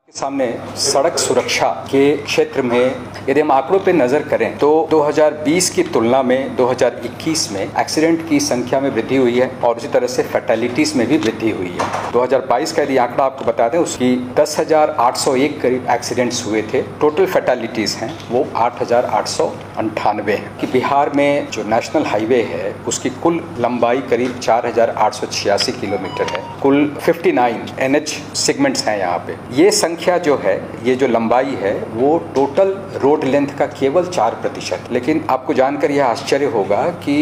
सामने सड़क सुरक्षा के क्षेत्र में यदि हम आंकड़ों पे नजर करें तो 2020 की तुलना में 2021 में एक्सीडेंट की संख्या में वृद्धि हुई है और उसी तरह से फैटेलिटीज में भी वृद्धि हुई है। 2022 का यदि आंकड़ा आपको बता दें उसकी 10,801 करीब एक्सीडेंट्स हुए थे। टोटल फैटेलिटीज हैं वो 8,898 है कि बिहार में जो नेशनल हाईवे है उसकी कुल लंबाई करीब 4,886 किलोमीटर है। कुल 59 NH सेगमेंट्स हैं यहाँ पे। ये संख्या जो है, ये जो लंबाई है वो टोटल रोड लेंथ का केवल 4%। लेकिन आपको जानकर यह आश्चर्य होगा कि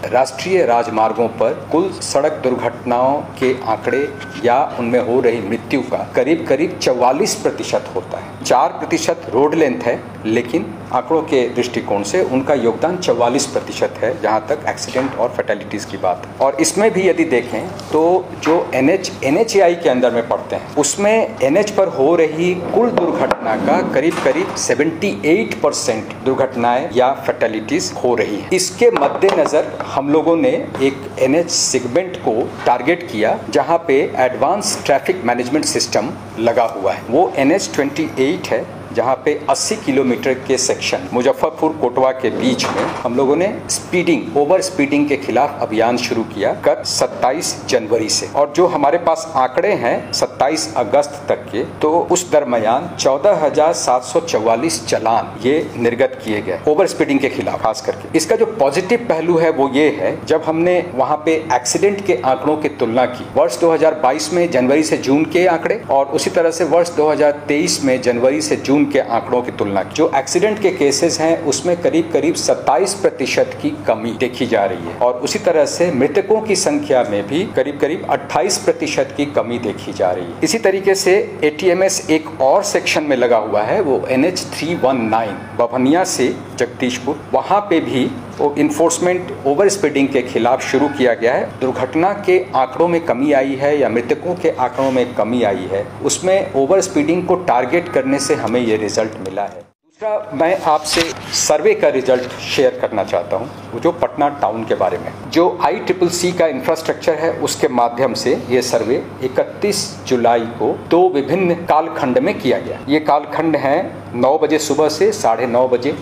राष्ट्रीय राजमार्गों पर कुल सड़क दुर्घटनाओं के आंकड़े या उनमें हो रही मृत्यु का करीब 44% होता है। 4% रोड लेंथ है, लेकिन आंकड़ों के दृष्टिकोण से उनका योगदान 44% है जहां तक एक्सीडेंट और फैटेलिटीज की बात है। और इसमें भी यदि देखें तो जो NHAI के अंदर में पड़ते हैं उसमें NH पर हो रही कुल दुर्घटना का करीब 78% दुर्घटनाएं या फैटेलिटीज हो रही है। इसके मद्देनजर हम लोगों ने एक NH सेगमेंट को टारगेट किया जहां पे एडवांस ट्रैफिक मैनेजमेंट सिस्टम लगा हुआ है। वो NH 28 है जहां पे 80 किलोमीटर के सेक्शन मुजफ्फरपुर कोटवा के बीच में हम लोगों ने स्पीडिंग, ओवर स्पीडिंग के खिलाफ अभियान शुरू किया गत 27 जनवरी से। और जो हमारे पास आंकड़े हैं 27 अगस्त तक के, तो उस दरमियान 14,744 चालान ये निर्गत किए गए ओवर स्पीडिंग के खिलाफ खास करके। इसका जो पॉजिटिव पहलू है वो ये है, जब हमने वहां पे एक्सीडेंट के आंकड़ों की तुलना की वर्ष 2022 में जनवरी से जून के आंकड़े और उसी तरह से वर्ष 2023 में जनवरी से जून के आंकड़ों की तुलना की, जो एक्सीडेंट के केसेस हैं उसमें करीब 27% की कमी देखी जा रही है। और उसी तरह से मृतकों की संख्या में भी करीब 28% की कमी देखी जा रही है। इसी तरीके से ATMS एक और सेक्शन में लगा हुआ है, वो NH 319 बभनिया से जगदीशपुर। वहां पे भी वो इन्फोर्समेंट ओवर स्पीडिंग के खिलाफ शुरू किया गया है। दुर्घटना के आंकड़ों में कमी आई है या मृतकों के आंकड़ों में कमी आई है, उसमें ओवर स्पीडिंग को टारगेट करने से हमें ये रिजल्ट मिला है। दूसरा, मैं आपसे सर्वे का रिजल्ट शेयर करना चाहता हूँ जो पटना टाउन के बारे में। जो ICCC का इंफ्रास्ट्रक्चर है उसके माध्यम से ये सर्वे 31 जुलाई को 2 विभिन्न कालखंड में किया गया। ये कालखंड है 9 बजे सुबह से 9:30 बजे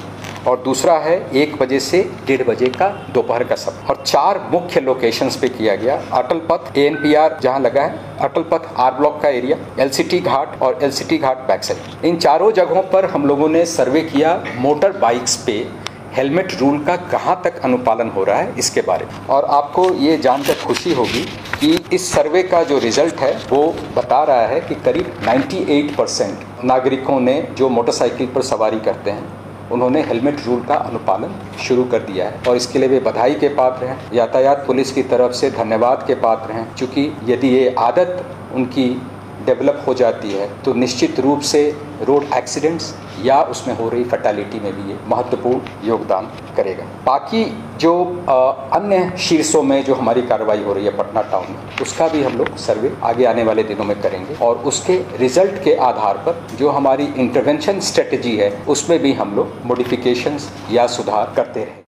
और दूसरा है 1 बजे से 1:30 बजे का दोपहर का समय। और 4 मुख्य लोकेशंस पे किया गया। अटल पथ ANPR जहां लगा है, अटल पथ R ब्लॉक का एरिया, LCT घाट और LCT घाट बैक साइड। इन चारों जगहों पर हम लोगों ने सर्वे किया मोटर बाइक्स पे हेलमेट रूल का कहां तक अनुपालन हो रहा है इसके बारे में। और आपको ये जानकर खुशी होगी कि इस सर्वे का जो रिजल्ट है वो बता रहा है कि करीब 98% नागरिकों ने जो मोटरसाइकिल पर सवारी करते हैं उन्होंने हेलमेट रूल का अनुपालन शुरू कर दिया है। और इसके लिए वे बधाई के पात्र हैं, यातायात पुलिस की तरफ से धन्यवाद के पात्र हैं, क्योंकि यदि ये आदत उनकी डेवलप हो जाती है तो निश्चित रूप से रोड एक्सीडेंट्स या उसमें हो रही फैटेलिटी में भी ये महत्वपूर्ण योगदान करेगा। बाकी जो अन्य शीर्षों में जो हमारी कार्रवाई हो रही है पटना टाउन में, उसका भी हम लोग सर्वे आगे आने वाले दिनों में करेंगे और उसके रिजल्ट के आधार पर जो हमारी इंटरवेंशन स्ट्रेटेजी है उसमें भी हम लोग मॉडिफिकेशंस या सुधार करते रहेंगे।